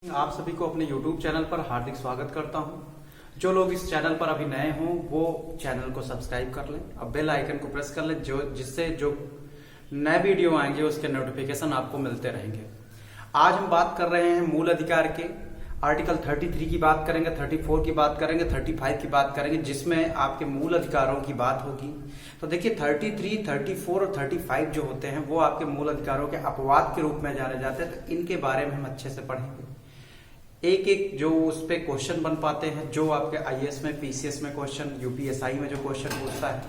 आप सभी को अपने YouTube चैनल पर हार्दिक स्वागत करता हूं। जो लोग इस चैनल पर अभी नए हों वो चैनल को सब्सक्राइब कर लें, अब बेल आइकन को प्रेस कर लें जिससे जो नए वीडियो आएंगे उसके नोटिफिकेशन आपको मिलते रहेंगे। आज हम बात कर रहे हैं मूल अधिकार के आर्टिकल 33 की बात करेंगे, 34 की बात करेंगे, 35 की बात करेंगे, जिसमें आपके मूल अधिकारों की बात होगी। तो देखिए 33, 34 और 35 जो होते हैं वो आपके मूल अधिकारों के अपवाद के रूप में जाने जाते हैं। तो इनके बारे में हम अच्छे से पढ़ेंगे, एक एक जो उस पे क्वेश्चन बन पाते हैं, जो आपके आईएएस में, पीसीएस में क्वेश्चन, यूपीएसआई में जो क्वेश्चन पूछता है,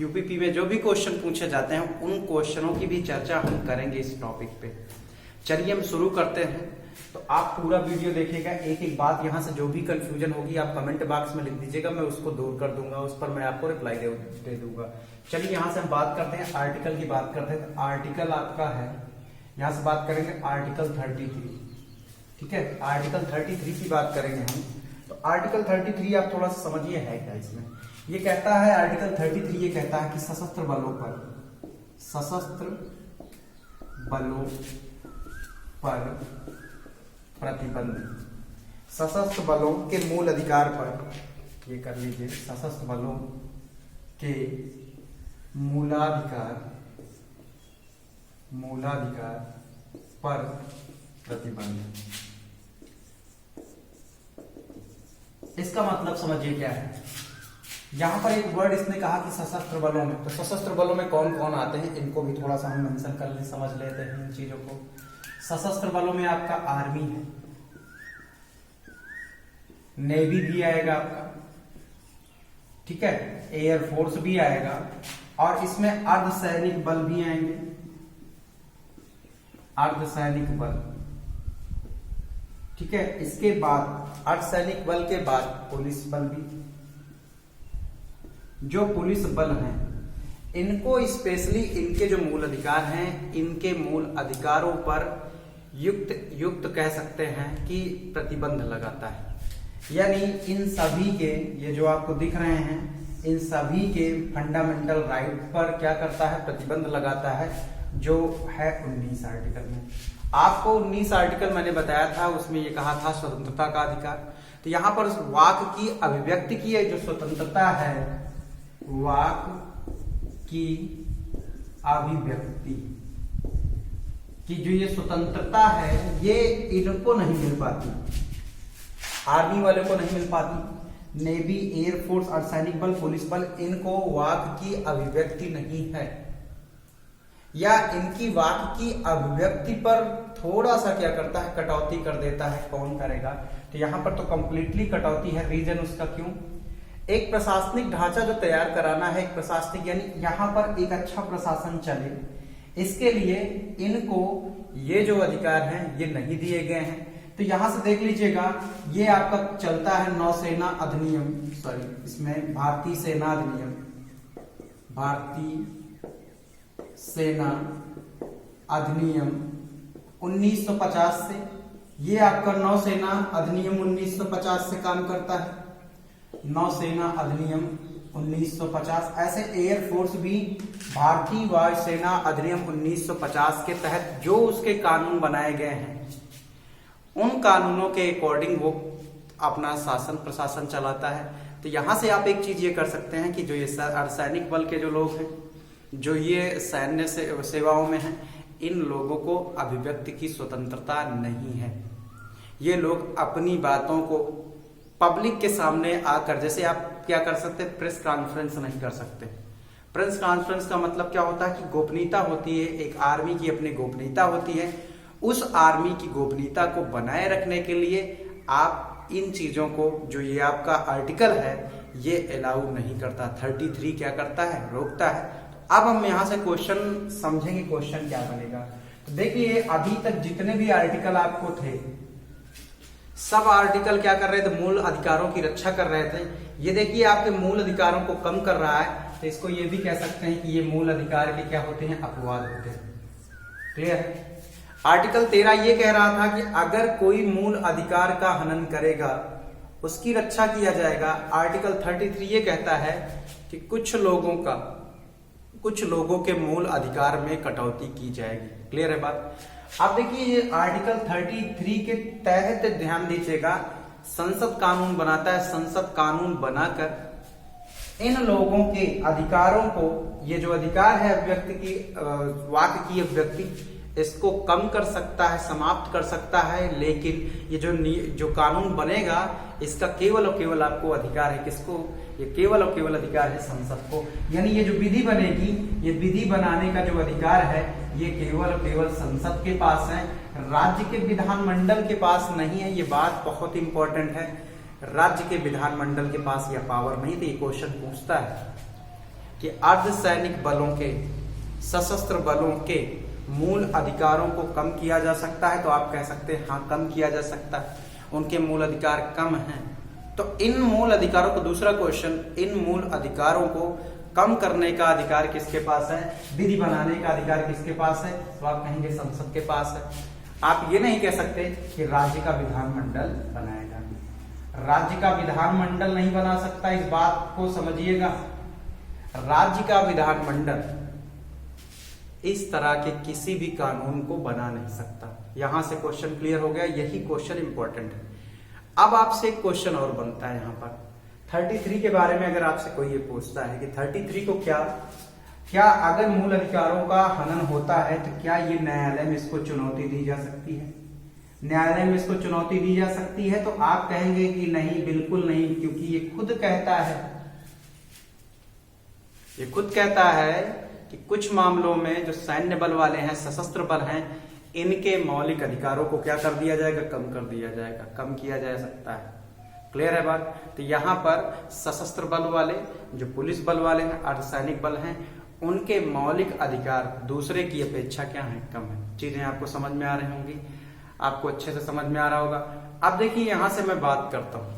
यूपीपी में जो भी क्वेश्चन पूछे जाते हैं, उन क्वेश्चनों की भी चर्चा हम करेंगे इस टॉपिक पे। चलिए हम शुरू करते हैं। तो आप पूरा वीडियो देखिएगा, एक एक बात यहाँ से जो भी कंफ्यूजन होगी आप कमेंट बॉक्स में लिख दीजिएगा, मैं उसको दूर कर दूंगा, उस पर मैं आपको रिप्लाई दे दूंगा। चलिए यहाँ से हम बात करते हैं, आर्टिकल की बात करते हैं। तो आर्टिकल आपका है, यहाँ से बात करेंगे आर्टिकल 33, ठीक है। आर्टिकल 33 की बात करेंगे हम। तो आर्टिकल 33 आप थोड़ा सा समझिए है क्या इसमें। ये कहता है, आर्टिकल 33 ये कहता है कि सशस्त्र बलों पर प्रतिबंध, सशस्त्र बलों के मूल अधिकार पर, ये कर लीजिए, सशस्त्र बलों के मूलाधिकार पर प्रतिबंध। इसका मतलब समझिए क्या है। यहां पर एक वर्ड इसने कहा कि सशस्त्र बलों में, तो सशस्त्र बलों में कौन कौन आते हैं इनको भी थोड़ा सा हम मेंशन कर ले, समझ लेते हैं इन चीजों को। सशस्त्र बलों में आपका आर्मी है, नेवी भी आएगा आपका, ठीक है, एयरफोर्स भी आएगा, और इसमें अर्धसैनिक बल भी आएंगे, अर्धसैनिक बल, ठीक है। इसके बाद अर्धसैनिक बल के बाद पुलिस बल भी। जो पुलिस बल हैं इनको स्पेशली इनके जो मूल अधिकार हैं, इनके मूल अधिकारों पर युक्त कह सकते हैं कि प्रतिबंध लगाता है। यानी इन सभी के, ये जो आपको दिख रहे हैं, इन सभी के फंडामेंटल राइट पर क्या करता है, प्रतिबंध लगाता है, जो है 19 आर्टिकल में। आपको 19 आर्टिकल मैंने बताया था, उसमें ये कहा था स्वतंत्रता का अधिकार। तो यहां पर वाक की अभिव्यक्ति की जो स्वतंत्रता है, वाक की अभिव्यक्ति की जो ये स्वतंत्रता है, ये इनको नहीं मिल पाती, आर्मी वाले को नहीं मिल पाती। नेवी, एयरफोर्स, अर्धसैनिक बल, पुलिस बल, इनको वाक की अभिव्यक्ति नहीं है, या इनकी वाक की अभिव्यक्ति पर थोड़ा सा क्या करता है, कटौती कर देता है। कौन करेगा? तो यहां पर तो कंप्लीटली कटौती है। रीजन उसका क्यों? एक प्रशासनिक ढांचा जो तैयार कराना है, एक प्रशासनिक, यानी यहां पर एक अच्छा प्रशासन चले, इसके लिए इनको ये जो अधिकार हैं ये नहीं दिए गए हैं। तो यहां से देख लीजिएगा, ये आपका चलता है नौसेना अधिनियम, सॉरी, इसमें भारतीय सेना अधिनियम, भारतीय सेना अधिनियम 1950 से, ये आपका नौसेना अधिनियम 1950 से काम करता है, नौसेना अधिनियम 1950। ऐसे एयरफोर्स भी भारतीय वायुसेना अधिनियम 1950 के तहत जो उसके कानून बनाए गए हैं, उन कानूनों के अकॉर्डिंग वो अपना शासन प्रशासन चलाता है। तो यहां से आप एक चीज ये कर सकते हैं कि जो ये अर्धसैनिक बल के जो लोग हैं, जो ये सैन्य सेवाओं में हैं, इन लोगों को अभिव्यक्ति की स्वतंत्रता नहीं है। ये लोग अपनी बातों को पब्लिक के सामने आकर, जैसे आप क्या कर सकते हैं, प्रेस कॉन्फ्रेंस नहीं कर सकते। प्रेस कॉन्फ्रेंस का मतलब क्या होता है कि गोपनीयता होती है, एक आर्मी की अपनी गोपनीयता होती है। उस आर्मी की गोपनीयता को बनाए रखने के लिए आप इन चीजों को, जो ये आपका आर्टिकल है, ये अलाउ नहीं करता। 33 क्या करता है, रोकता है। अब हम यहां से क्वेश्चन समझेंगे, क्वेश्चन क्या बनेगा। तो देखिए अभी तक जितने भी आर्टिकल आपको थे, सब आर्टिकल क्या कर रहे थे, मूल अधिकारों की रक्षा कर रहे थे। ये देखिए आपके मूल अधिकारों को कम कर रहा है, तो इसको ये भी कह सकते हैं कि ये मूल अधिकार के क्या होते हैं, अपवाद होते हैं। क्लियर? आर्टिकल 13 ये कह रहा था कि अगर कोई मूल अधिकार का हनन करेगा उसकी रक्षा किया जाएगा। आर्टिकल 33 ये कहता है कि कुछ लोगों के मूल अधिकार में कटौती की जाएगी। क्लियर है बात? अब देखिए ये आर्टिकल 33 के तहत ध्यान दीजिएगा, संसद कानून बनाता है। संसद कानून बनाकर इन लोगों के अधिकारों को, ये जो अधिकार है अभिव्यक्ति की, वाक की अभिव्यक्ति, इसको कम कर सकता है, समाप्त कर सकता है। लेकिन ये जो कानून बनेगा, इसका केवल और केवल आपको अधिकार है किसको? ये केवल और केवल अधिकार है संसद को। यानी ये जो विधि बनेगी, ये विधि बनाने का जो अधिकार है, ये केवल और केवल संसद के पास है, राज्य के विधानमंडल के पास नहीं है। ये बात बहुत इंपॉर्टेंट है, राज्य के विधानमंडल के पास यह पावर नहीं। तो ये क्वेश्चन पूछता है कि अर्धसैनिक बलों के, सशस्त्र बलों के मूल अधिकारों को कम किया जा सकता है? तो आप कह सकते हैं हाँ, कम किया जा सकता है, उनके मूल अधिकार कम हैं। तो इन मूल अधिकारों को, दूसरा क्वेश्चन, इन मूल अधिकारों को कम करने का अधिकार किसके पास है? विधि बनाने का अधिकार किसके पास है? तो आप कहेंगे संसद के पास है। आप ये नहीं कह सकते कि राज्य का विधानमंडल बनाएगा, राज्य का विधानमंडल नहीं बना सकता, इस बात को समझिएगा। राज्य का विधानमंडल इस तरह के किसी भी कानून को बना नहीं सकता। यहां से क्वेश्चन क्लियर हो गया, यही क्वेश्चन इंपॉर्टेंट है। अब आपसे एक क्वेश्चन और बनता है यहां पर 33 के बारे में। अगर आपसे कोई ये पूछता है कि 33 को क्या अगर मूल अधिकारों का हनन होता है तो क्या ये न्यायालय में इसको चुनौती दी जा सकती है? न्यायालय में इसको चुनौती दी जा सकती है? तो आप कहेंगे कि नहीं, बिल्कुल नहीं, क्योंकि ये खुद कहता है, ये खुद कहता है कि कुछ मामलों में जो सैन्य बल वाले हैं, सशस्त्र बल हैं, इनके मौलिक अधिकारों को क्या कर दिया जाएगा? कम कर दिया जाएगा, कम किया जा सकता है। क्लियर है बात? तो यहां पर सशस्त्र बल वाले, जो पुलिस बल वाले हैं, अर्धसैनिक बल हैं, उनके मौलिक अधिकार दूसरे की अपेक्षा क्या है? कम है। चीजें आपको समझ में आ रही होंगी, आपको अच्छे से समझ में आ रहा होगा। अब देखिए यहां से मैं बात करता हूं,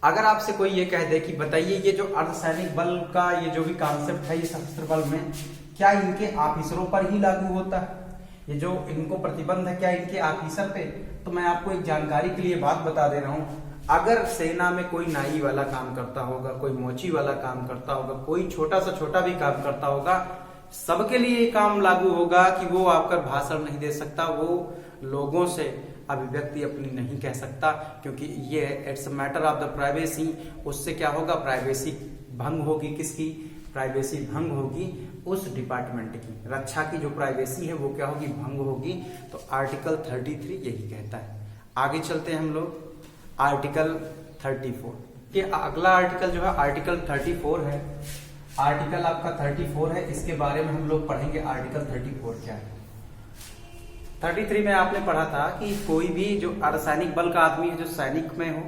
अगर आपसे कोई ये कह दे कि बताइए ये जो अर्धसैनिक बल का ये जो भी कॉन्सेप्ट है, ये सशस्त्र बल में क्या इनके ऑफिसरों पर ही लागू होता है? ये जो इनको प्रतिबंध है क्या इनके ऑफिसर पे? तो मैं आपको एक जानकारी के लिए बात बता दे रहा हूं, अगर सेना में कोई नाई वाला काम करता होगा, कोई मोची वाला काम करता होगा, कोई छोटा से छोटा भी काम करता होगा, सबके लिए ये काम लागू होगा कि वो आकर भाषण नहीं दे सकता, वो लोगों से अभिव्यक्ति अपनी नहीं कह सकता, क्योंकि ये it's matter of the privacy. उससे क्या होगा? प्राइवेसी भंग होगी। किसकी प्राइवेसी भंग होगी? उस डिपार्टमेंट की, रक्षा की जो प्राइवेसी है वो क्या होगी? भंग होगी। तो आर्टिकल 33 यही कहता है। आगे चलते हैं हम लोग आर्टिकल 34 के। अगला आर्टिकल जो है आर्टिकल 34 है। आर्टिकल आपका 34 है, इसके बारे में हम लोग पढ़ेंगे। आर्टिकल 34 क्या है? 33 में आपने पढ़ा था कि कोई भी जो अर्धसैनिक बल का आदमी है, जो सैनिक में हो,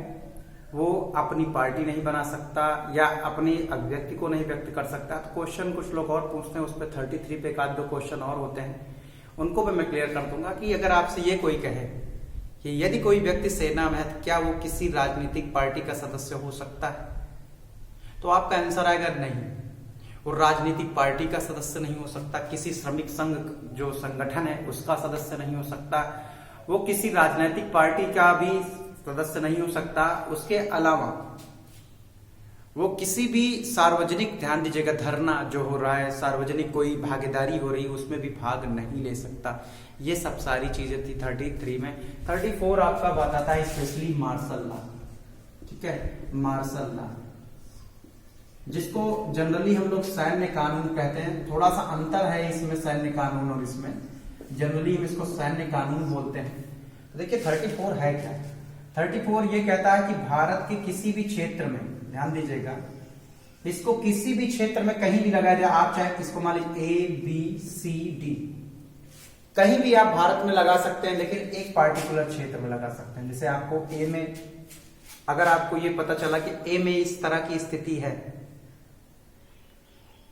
वो अपनी पार्टी नहीं बना सकता या अपनी अभिव्यक्ति को नहीं व्यक्त कर सकता। तो क्वेश्चन कुछ लोग और पूछते हैं, उस पर 33 पे एक आध दो क्वेश्चन और होते हैं, उनको भी मैं क्लियर कर दूंगा। कि अगर आपसे ये कोई कहे कि यदि कोई व्यक्ति सेना में है तो क्या वो किसी राजनीतिक पार्टी का सदस्य हो सकता है? तो आपका आंसर आएगा नहीं, वो राजनीतिक पार्टी का सदस्य नहीं हो सकता, किसी श्रमिक संघ जो संगठन है उसका सदस्य नहीं हो सकता, वो किसी राजनीतिक पार्टी का भी सदस्य नहीं हो सकता। उसके अलावा वो किसी भी सार्वजनिक, ध्यान दीजिएगा, धरना जो हो रहा है, सार्वजनिक कोई भागीदारी हो रही है, उसमें भी भाग नहीं ले सकता। ये सब सारी चीजें थी 33 में। 34 आपका बताता है स्पेशली मार्शल लॉ। ठीक है, मार्शल लॉ, जिसको जनरली हम लोग सैन्य कानून कहते हैं। थोड़ा सा अंतर है इसमें सैन्य कानून और इसमें, जनरली हम इसको सैन्य कानून बोलते हैं। तो देखिए 34 है क्या? 34 ये कहता है कि भारत के किसी भी क्षेत्र में, ध्यान दीजिएगा, इसको किसी भी क्षेत्र में कहीं भी लगाया जाए, आप चाहे इसको मान लीजिए ABCD, कहीं भी आप भारत में लगा सकते हैं, लेकिन एक पार्टिकुलर क्षेत्र में लगा सकते हैं। जैसे आपको ए में, अगर आपको ये पता चला कि ए में इस तरह की स्थिति है,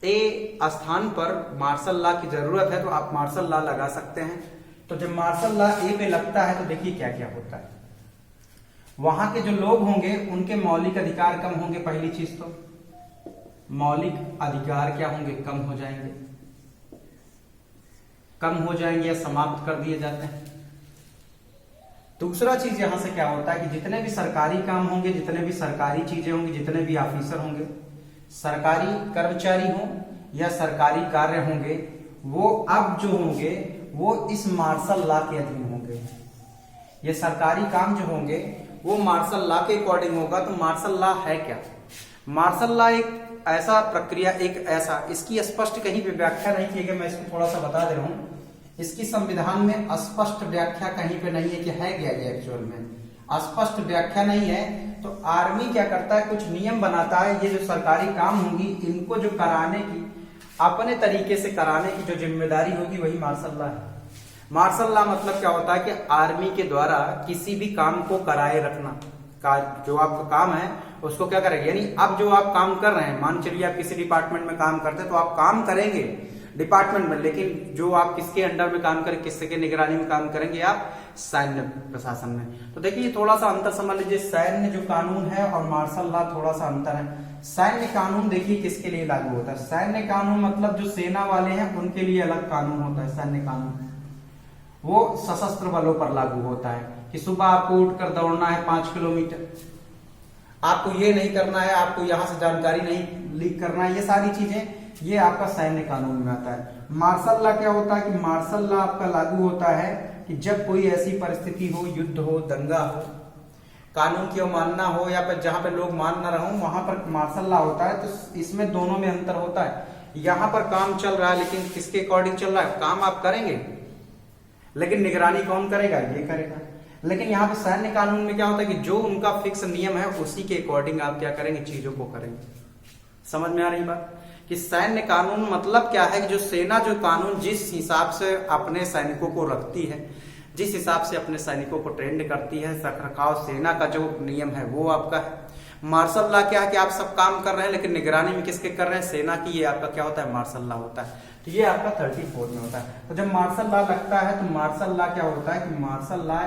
ए स्थान पर मार्शल लॉ की जरूरत है, तो आप मार्शल लॉ लगा सकते हैं। तो जब मार्शल लॉ ए पे लगता है तो देखिए क्या क्या होता है। वहां के जो लोग होंगे उनके मौलिक अधिकार कम होंगे। पहली चीज तो मौलिक अधिकार क्या होंगे? कम हो जाएंगे, कम हो जाएंगे या समाप्त कर दिए जाते हैं। दूसरा चीज यहां से क्या होता है कि जितने भी सरकारी काम होंगे, जितने भी सरकारी चीजें होंगी, जितने भी ऑफिसर होंगे, सरकारी कर्मचारी हो या सरकारी कार्य होंगे, वो अब जो होंगे वो इस मार्शल लॉ के अधीन होंगे। ये सरकारी काम जो होंगे वो मार्शल लॉ के अकॉर्डिंग होगा। तो मार्शल लॉ है क्या? मार्शल लॉ एक ऐसा प्रक्रिया, एक ऐसा, इसकी स्पष्ट कहीं पे व्याख्या नहीं की गई। मैं इसको थोड़ा सा बता दे रहा हूं। इसकी संविधान में स्पष्ट व्याख्या कहीं पे नहीं है कि है क्या ये एक्चुअल में, स्पष्ट व्याख्या नहीं है। तो आर्मी क्या करता है, कुछ नियम बनाता है। ये जो सरकारी काम होंगी इनको जो कराने की, अपने तरीके से कराने की जो जिम्मेदारी होगी वही मार्शल लॉ है। मार्शल लॉ मतलब क्या होता है कि आर्मी के द्वारा किसी भी काम को कराए रखना का जो आपका काम है उसको क्या करेंगे, यानी अब जो आप काम कर रहे हैं, मान चलिए आप किसी डिपार्टमेंट में काम करते हैं तो आप काम करेंगे डिपार्टमेंट में, लेकिन जो आप किसके अंडर में काम करें, किसके निगरानी में काम करेंगे, आप सैन्य प्रशासन में। तो देखिए थोड़ा सा अंतर समझ लीजिए, सैन्य जो कानून है और मार्शल लॉ थोड़ा सा अंतर है। सैन्य कानून देखिए किसके लिए लागू होता है, सैन्य कानून मतलब जो सेना वाले हैं उनके लिए अलग कानून होता है। सैन्य कानून वो सशस्त्र बलों पर लागू होता है कि सुबह आपको उठकर दौड़ना है 5 किलोमीटर, आपको ये नहीं करना है, आपको यहां से जानकारी नहीं लीक करना है, ये सारी चीजें ये आपका सैन्य कानून में आता है। मार्शल लॉ क्या होता है कि मार्शल लॉ आपका लागू होता है कि जब कोई ऐसी परिस्थिति हो, युद्ध हो, दंगा हो, कानून की अवमानना हो, या फिर जहां पे लोग मान ना रहो वहां पर मार्शल लॉ होता है। तो इसमें दोनों में अंतर होता है। यहां पर काम चल रहा है लेकिन किसके अकॉर्डिंग चल रहा है, काम आप करेंगे लेकिन निगरानी कौन करेगा, ये करेगा। लेकिन यहाँ पे सैन्य कानून में क्या होता है कि जो उनका फिक्स नियम है उसी के अकॉर्डिंग आप क्या करेंगे, चीजों को करेंगे। समझ में आ रही बात कि सैन्य कानून मतलब क्या है कि जो सेना जो कानून जिस हिसाब से अपने सैनिकों को रखती है, जिस हिसाब से अपने सैनिकों को ट्रेंड करती है, रखरखाव सेना का जो नियम है वो आपका है। मार्शल लॉ क्या है कि आप सब काम कर रहे हैं लेकिन निगरानी में किसके कर रहे हैं, सेना की, ये आपका क्या होता है, मार्शल लॉ होता है। तो ये आपका 34 में होता है। तो जब मार्शल लॉ लगता है तो मार्शल लॉ क्या होता है कि मार्शल लॉ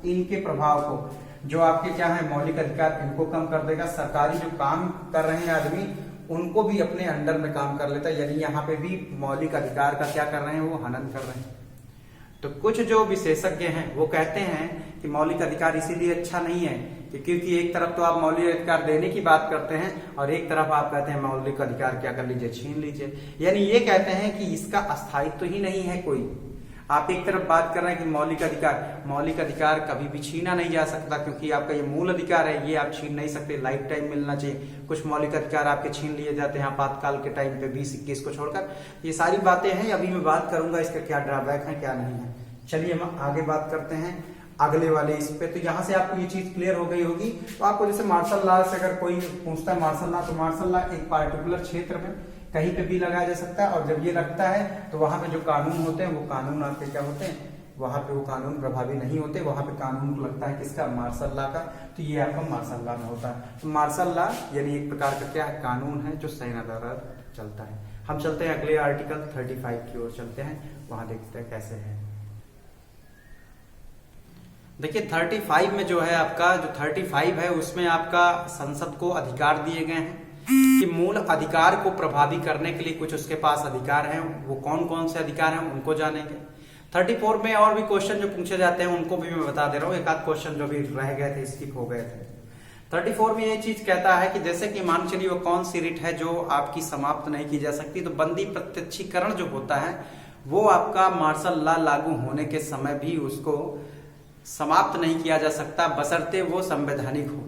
इनके प्रभाव को, जो आपके क्या है मौलिक अधिकार, इनको कम कर देगा। सरकारी जो काम कर रहे हैं आदमी उनको भी अपने अंडर में काम कर लेता है, यानी यहाँ पे भी मौलिक अधिकार का क्या कर रहे हैं, वो हनन कर रहे हैं। तो कुछ जो विशेषज्ञ हैं वो कहते हैं कि मौलिक अधिकार इसीलिए अच्छा नहीं है कि क्योंकि एक तरफ तो आप मौलिक अधिकार देने की बात करते हैं और एक तरफ आप कहते हैं मौलिक अधिकार क्या कर लीजिए, छीन लीजिए। यानी ये कहते हैं कि इसका स्थायित्व ही नहीं है कोई। आप एक तरफ बात कर रहे हैं कि मौलिक अधिकार कभी भी छीना नहीं जा सकता क्योंकि आपका ये मूल अधिकार है, ये आप छीन नहीं सकते, लाइफ टाइम मिलना चाहिए। कुछ मौलिक अधिकार आपके छीन लिए जाते हैं आपातकाल के टाइम पे 20-21 को छोड़कर। ये सारी बातें हैं, अभी मैं बात करूंगा इसका क्या ड्रॉबैक है क्या नहीं है। चलिए हम आगे बात करते हैं अगले वाले इस पे। तो यहाँ से आपको ये चीज क्लियर हो गई होगी। तो आपको जैसे मार्शल लॉ से अगर कोई पूछता है मार्शल लॉ, तो मार्शल लॉ एक पार्टिकुलर क्षेत्र में कहीं पे भी लगाया जा सकता है, और जब ये लगता है तो वहां पे जो कानून होते हैं वो कानून आपके क्या होते हैं, वहां पे वो कानून प्रभावी नहीं होते, वहां पे कानून को लगता है किसका, मार्शल लॉ का। तो ये आपका मार्शल लॉ में होता है। तो मार्शल लॉ यानी एक प्रकार का क्या है, कानून है जो सेना द्वारा चलता है। हम चलते हैं अगले आर्टिकल 35 की ओर चलते हैं, वहां देखते हैं कैसे है। देखिए 35 में जो है आपका, जो 35 है उसमें आपका संसद को अधिकार दिए गए हैं कि मूल अधिकार को प्रभावी करने के लिए कुछ उसके पास अधिकार हैं। वो कौन कौन से अधिकार हैं उनको जानेंगे। 34 में और भी क्वेश्चन जो पूछे जाते हैं उनको भी मैं बता दे रहा हूँ। एक आध क्वेश्चन जो भी रह गए थे, स्किप हो गए थे। 34 में ये चीज कहता है कि जैसे कि मान चलिए वो कौन सी रिट है जो आपकी समाप्त नहीं की जा सकती, तो बंदी प्रत्यक्षीकरण जो होता है वो आपका मार्शल लॉ लागू होने के समय भी उसको समाप्त नहीं किया जा सकता, बशर्ते वो संवैधानिक हो।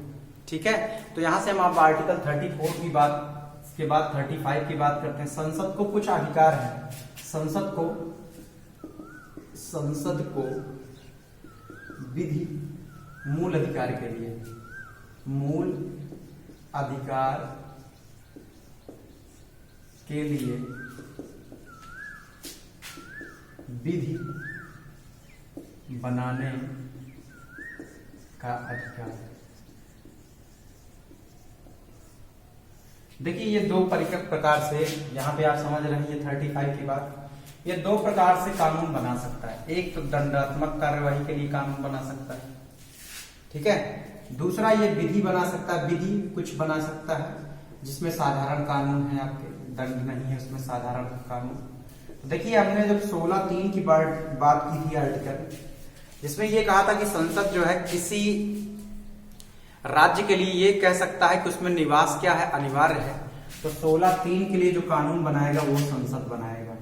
ठीक है, तो यहां से हम आप आर्टिकल 34 की बात के बाद 35 की बात करते हैं। संसद को कुछ अधिकार है, संसद को विधि मूल अधिकार के लिए, मूल अधिकार के लिए विधि बनाने का अधिकार। देखिए ये दो प्रकार से, यहाँ पे आप समझ रहे हैं ये 35 की बात, ये दो प्रकार से कानून बना सकता है। एक तो दंडात्मक कार्यवाही के लिए कानून बना सकता है, ठीक है। दूसरा ये विधि बना सकता है, विधि कुछ बना सकता है जिसमें साधारण कानून है, आपके दंड नहीं है उसमें, साधारण कानून। तो देखिए हमने जब 16(3) की बात की थी आर्टिकल, जिसमें ये कहा था कि संसद जो है किसी राज्य के लिए ये कह सकता है कि उसमें निवास क्या है, अनिवार्य है। तो 16(3) के लिए जो कानून बनाएगा वो संसद बनाएगा,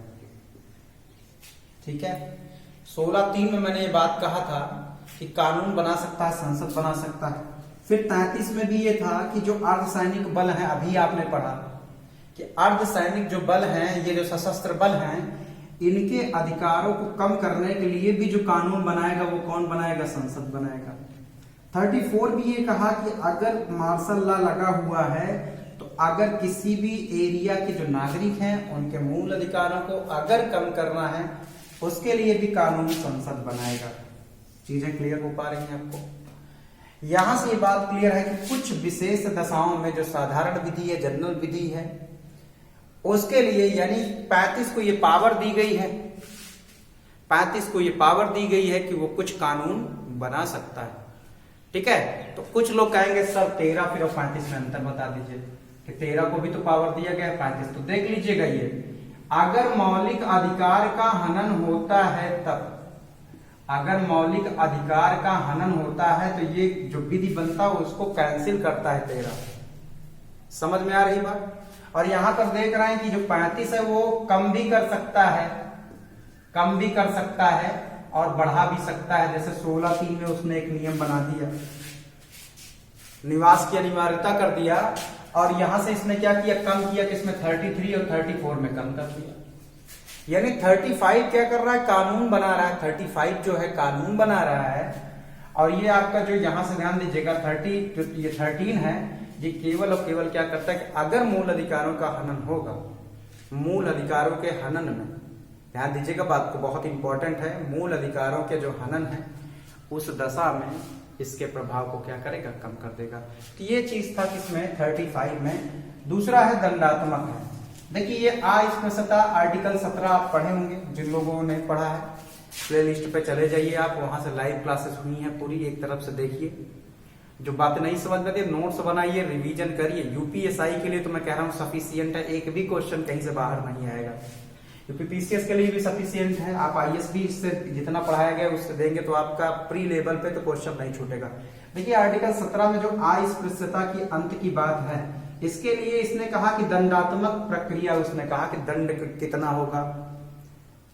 ठीक है। 16(3) में मैंने ये बात कहा था कि कानून बना सकता है, संसद बना सकता है। फिर 33 में भी ये था कि जो अर्धसैनिक बल हैं, अभी आपने पढ़ा कि अर्धसैनिक जो बल हैं, ये जो सशस्त्र बल हैं, इनके अधिकारों को कम करने के लिए भी जो कानून बनाएगा वो कौन बनाएगा? संसद बनाएगा। 34 भी ये कहा कि अगर मार्शल लॉ लगा हुआ है तो अगर किसी भी एरिया के जो नागरिक हैं उनके मूल अधिकारों को अगर कम करना है उसके लिए भी कानून संसद बनाएगा। चीजें क्लियर हो पा रही हैं आपको? यहां से ये बात क्लियर है कि कुछ विशेष दशाओं में जो साधारण विधि है, जनरल विधि है, उसके लिए यानी 35 को ये पावर दी गई है, 35 को ये पावर दी गई है कि वो कुछ कानून बना सकता है। ठीक है, तो कुछ लोग कहेंगे सर 13 फिर 35 में अंतर बता दीजिए कि 13 को भी तो पावर दिया गया है, 35 तो देख लीजिएगा। ये अगर मौलिक अधिकार का हनन होता है तब, अगर मौलिक अधिकार का हनन होता है तो ये जो विधि बनता है उसको कैंसिल करता है 13। समझ में आ रही बात? और यहां पर देख रहे हैं कि जो 35 है वो कम भी कर सकता है, कम भी कर सकता है और बढ़ा भी सकता है। जैसे 16(3) में उसने एक नियम बना दिया, निवास की अनिवार्यता कर दिया, और यहां से इसने क्या किया? कम किया, किसमें? 33 और 34 में कम कर दिया। यानी 35 क्या कर रहा है? कानून बना रहा है। 35 जो है कानून बना रहा है। और ये आपका जो यहां से ध्यान दीजिएगा 13 है, ये केवल और केवल क्या करता है कि अगर मूल अधिकारों का हनन होगा, मूल अधिकारों के हनन में ध्यान दीजिएगा, बात को बहुत इंपॉर्टेंट है, मूल अधिकारों के जो हनन है उस दशा में इसके प्रभाव को क्या करेगा? कम कर देगा। तो ये चीज था किसमें? 35 में। दूसरा है दंडात्मक है। देखिए ये अस्पृश्यता आर्टिकल 17 आप पढ़े होंगे, जिन लोगों ने पढ़ा है प्ले लिस्ट पे चले जाइए आप, वहां से लाइव क्लासेस हुई हैं पूरी, एक तरफ से देखिए। जो बातें नहीं समझ में आती नोट्स बनाइए, रिवीजन करिए। यूपीएसआई के लिए तो मैं कह रहा हूँ सफिशियंट है, एक भी क्वेश्चन कहीं से बाहर नहीं आएगा। यूपीपीसीएस के लिए भी सफिशियंट है। आप आईएसबी से जितना पढ़ाया गया उससे देंगे तो आपका प्री लेवल पे तो क्वेश्चन नहीं छूटेगा। देखिए आर्टिकल 17 में जो अस्पृश्यता की अंत की बात है, इसके लिए इसने कहा कि दंडात्मक प्रक्रिया, उसने कहा कि दंड कितना होगा,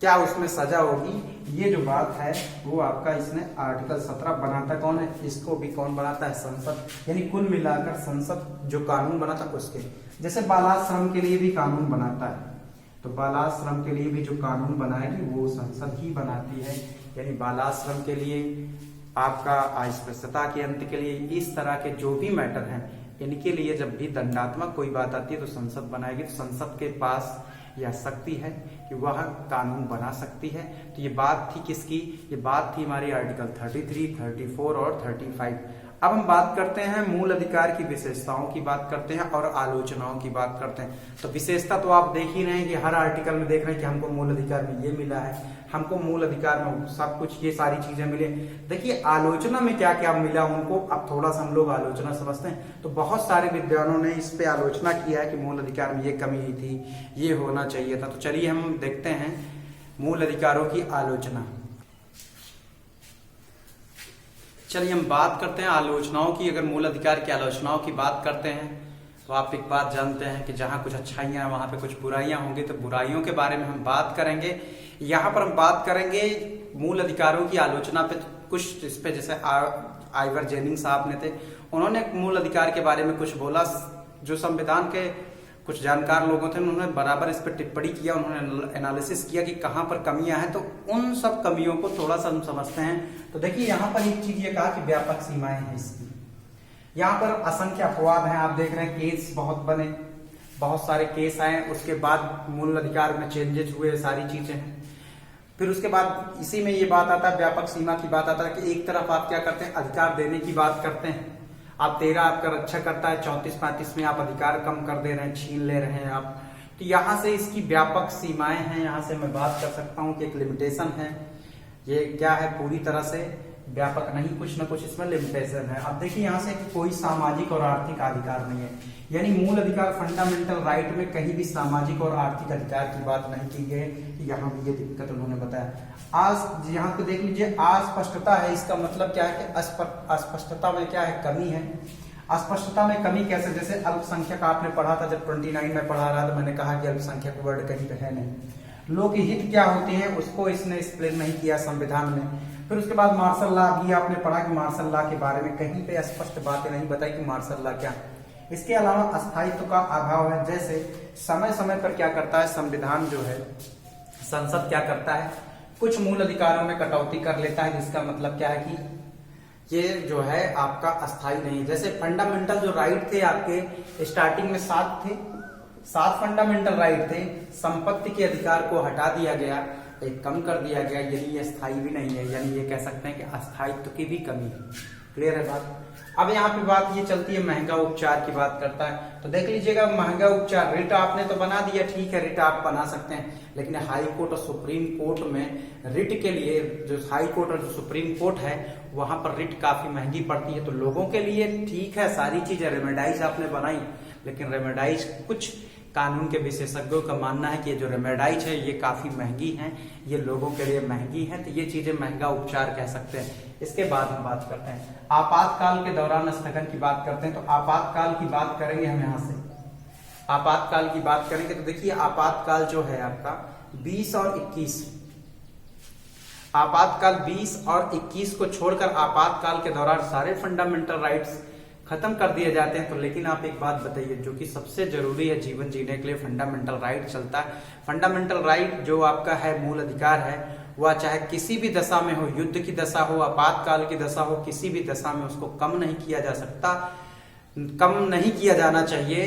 क्या उसमें सजा होगी। ये जो बात है वो आपका इसने आर्टिकल 17 बनाता कौन है? इसको भी कौन बनाता है? संसद। यानी कुल मिलाकर संसद जो कानून बनाता है उसके, जैसे बालाश्रम के लिए भी कानून बनाता है, तो बालाश्रम के लिए भी जो कानून बनाएगी वो संसद ही बनाती है। यानी बालाश्रम के लिए, आपका अस्पृश्यता के अंत के लिए, इस तरह के जो भी मैटर हैं इनके लिए जब भी दंडात्मक कोई बात आती है तो संसद बनाएगी। तो संसद के पास यह शक्ति है कि वह कानून बना सकती है। तो ये बात थी किसकी? ये बात थी हमारी आर्टिकल 33, 34 और 35। अब हम बात करते हैं मूल अधिकार की विशेषताओं की बात करते हैं और आलोचनाओं की बात करते हैं। तो विशेषता तो आप देख ही रहे हैं कि हर आर्टिकल में देख रहे हैं कि हमको मूल अधिकार में ये मिला है, हमको मूल अधिकार में सब कुछ ये सारी चीजें मिले। देखिए आलोचना में क्या क्या मिला उनको, अब थोड़ा सा हम लोग आलोचना समझते हैं। तो बहुत सारे विद्वानों ने इस पे आलोचना किया है कि मूल अधिकार में ये कमी थी, ये होना चाहिए था। तो चलिए हम देखते हैं मूल अधिकारों की आलोचना। चलिए हम बात करते हैं आलोचनाओं की। अगर मूल अधिकार की आलोचनाओं की बात करते हैं तो आप एक बात जानते हैं कि जहां कुछ अच्छाइयां हैं वहां पे कुछ बुराइयां होंगी, तो बुराइयों के बारे में हम बात करेंगे। यहाँ पर हम बात करेंगे मूल अधिकारों की आलोचना पे, कुछ इस पे जैसे आइवर जेनिंग साहब ने थे, उन्होंने मूल अधिकार के बारे में कुछ बोला। जो संविधान के कुछ जानकार लोगों थे उन्होंने बराबर इस पर टिप्पणी किया, उन्होंने एनालिसिस किया कि कहाँ पर कमियां हैं। तो उन सब कमियों को थोड़ा सा हम समझते हैं। तो देखिए यहाँ पर एक चीज ये कहा कि व्यापक सीमाएं हैं इसकी। यहाँ पर असंख्य अपवाद हैं, आप देख रहे हैं केस बहुत बने, बहुत सारे केस आए, उसके बाद मूल अधिकार में चेंजेस हुए, सारी चीजें हैं। फिर उसके बाद इसी में ये बात आता है, व्यापक सीमा की बात आता है कि एक तरफ आप क्या करते हैं, अधिकार देने की बात करते हैं। आप 13 आपका रक्षा करता है, 34-35 में आप अधिकार कम कर दे रहे हैं, छीन ले रहे हैं आप। तो यहाँ से इसकी व्यापक सीमाएं हैं। यहाँ से मैं बात कर सकता हूँ कि एक लिमिटेशन है, ये क्या है, पूरी तरह से व्यापक नहीं, कुछ ना कुछ इसमें लिमिटेशन है। अब देखिए यहाँ से कोई सामाजिक और आर्थिक अधिकार नहीं है, यानी मूल अधिकार फंडामेंटल राइट में कहीं भी सामाजिक और आर्थिक अधिकार की बात नहीं की गई है। यहाँ भी ये दिक्कत उन्होंने बताया। आज यहाँ पे देख लीजिए अस्पष्टता है, इसका मतलब क्या है कि अस्पष्टता में क्या है, कमी है। अस्पष्टता में कमी कैसे? जैसे अल्पसंख्यक आपने पढ़ा था, जब 29 में पढ़ा रहा था मैंने कहा कि अल्पसंख्यक वर्ड कहीं पे है नहीं। लोक हित क्या होती है उसको इसने एक्सप्लेन नहीं किया संविधान में। फिर उसके बाद मार्शल लॉ, अभी आपने पढ़ा कि मार्शल लॉ के बारे में कहीं पे स्पष्ट बातें नहीं बताई कि मार्शल लॉ क्या। इसके अलावा स्थायित्व का अभाव है, जैसे समय समय पर क्या करता है संविधान जो है, संसद क्या करता है, कुछ मूल अधिकारों में कटौती कर लेता है, जिसका मतलब क्या है कि ये जो है आपका अस्थायी नहीं है। जैसे फंडामेंटल जो राइट थे आपके स्टार्टिंग में 7 थे, 7 फंडामेंटल राइट थे, संपत्ति के अधिकार को हटा दिया गया, एक कम कर दिया गया, यानी ये स्थायी भी नहीं है, यानी ये कह सकते हैं कि अस्थायित्व की भी कमी है। क्लियर है बात। अब यहाँ पे बात ये चलती है महंगा उपचार की बात करता है, तो देख लीजिएगा महंगा उपचार, रिट आपने तो बना दिया, ठीक है रिट आप बना सकते हैं, लेकिन हाई कोर्ट और सुप्रीम कोर्ट में रिट के लिए, जो हाई कोर्ट और जो सुप्रीम कोर्ट है वहां पर रिट काफी महंगी पड़ती है। तो लोगों के लिए ठीक है सारी चीजें, रेमेडाइज आपने बनाई, लेकिन रेमेडाइज कुछ कानून के विशेषज्ञों का मानना है कि ये जो रेमेडाइज है ये काफी महंगी हैं, ये लोगों के लिए महंगी हैं, तो ये चीजें महंगा उपचार कह सकते हैं। इसके बाद हम बात करते हैं आपातकाल के दौरान स्थगन की बात करते हैं। तो आपातकाल की बात करेंगे हम, यहां से आपातकाल की बात करेंगे तो देखिए आपातकाल जो है आपका 20 और 21, आपातकाल 20 और 21 को छोड़कर आपातकाल के दौरान सारे फंडामेंटल राइट्स खत्म कर दिए जाते हैं। तो लेकिन आप एक बात बताइए, जो कि सबसे जरूरी है जीवन जीने के लिए, फंडामेंटल राइट चलता है। फंडामेंटल राइट जो आपका है, मूल अधिकार है, वह चाहे किसी भी दशा में हो, युद्ध की दशा हो, आपातकाल की दशा हो, किसी भी दशा में उसको कम नहीं किया जा सकता, कम नहीं किया जाना चाहिए।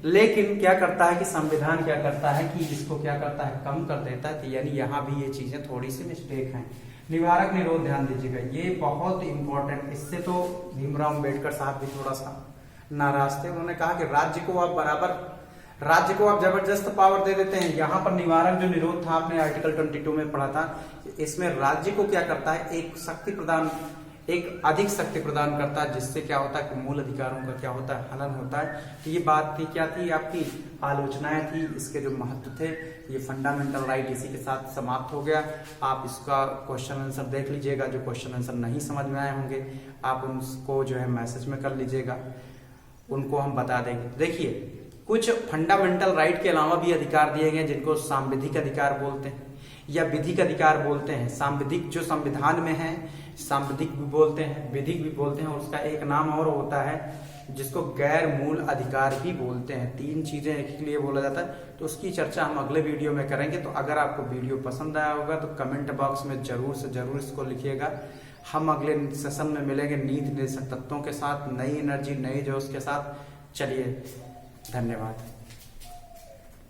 लेकिन क्या करता है कि संविधान क्या करता है कि इसको क्या करता है, कम कर देता है। तो यानी यहाँ भी ये चीजें थोड़ी सी मिस्टेक हैं। निवारक निरोध ध्यान दीजिएगा, ये बहुत इंपॉर्टेंट, इससे तो भीमराव अम्बेडकर साहब भी थोड़ा सा नाराज थे। उन्होंने कहा कि राज्य को आप जबरदस्त पावर दे देते हैं। यहाँ पर निवारक जो निरोध था, आपने आर्टिकल 22 में पढ़ा था, इसमें राज्य को क्या करता है, एक अधिक शक्ति प्रदान करता है, जिससे क्या होता है कि मूल अधिकारों का क्या होता है, हनन होता है। तो ये बात थी, क्या थी आपकी आलोचनाएं थी, इसके जो महत्व थे। ये फंडामेंटल राइट इसी के साथ समाप्त हो गया। आप इसका क्वेश्चन आंसर देख लीजिएगा, जो क्वेश्चन आंसर नहीं समझ में आए होंगे आप उनको जो है मैसेज में कर लीजिएगा, उनको हम बता देंगे। देखिए कुछ फंडामेंटल राइट के अलावा भी अधिकार दिए गए जिनको सांविधिक अधिकार बोलते हैं या विधिक अधिकार बोलते हैं। सांविधिक जो संविधान में है, सांविधिक भी बोलते हैं, विधिक भी बोलते हैं, और उसका एक नाम और होता है जिसको गैर मूल अधिकार भी बोलते हैं। 3 चीजें एक के लिए बोला जाता है। तो उसकी चर्चा हम अगले वीडियो में करेंगे। तो अगर आपको वीडियो पसंद आया होगा तो कमेंट बॉक्स में जरूर से जरूर इसको लिखिएगा। हम अगले सेशन में मिलेंगे नीति निर्देशक तत्वों के साथ, नई एनर्जी, नई जोश के साथ। चलिए, धन्यवाद।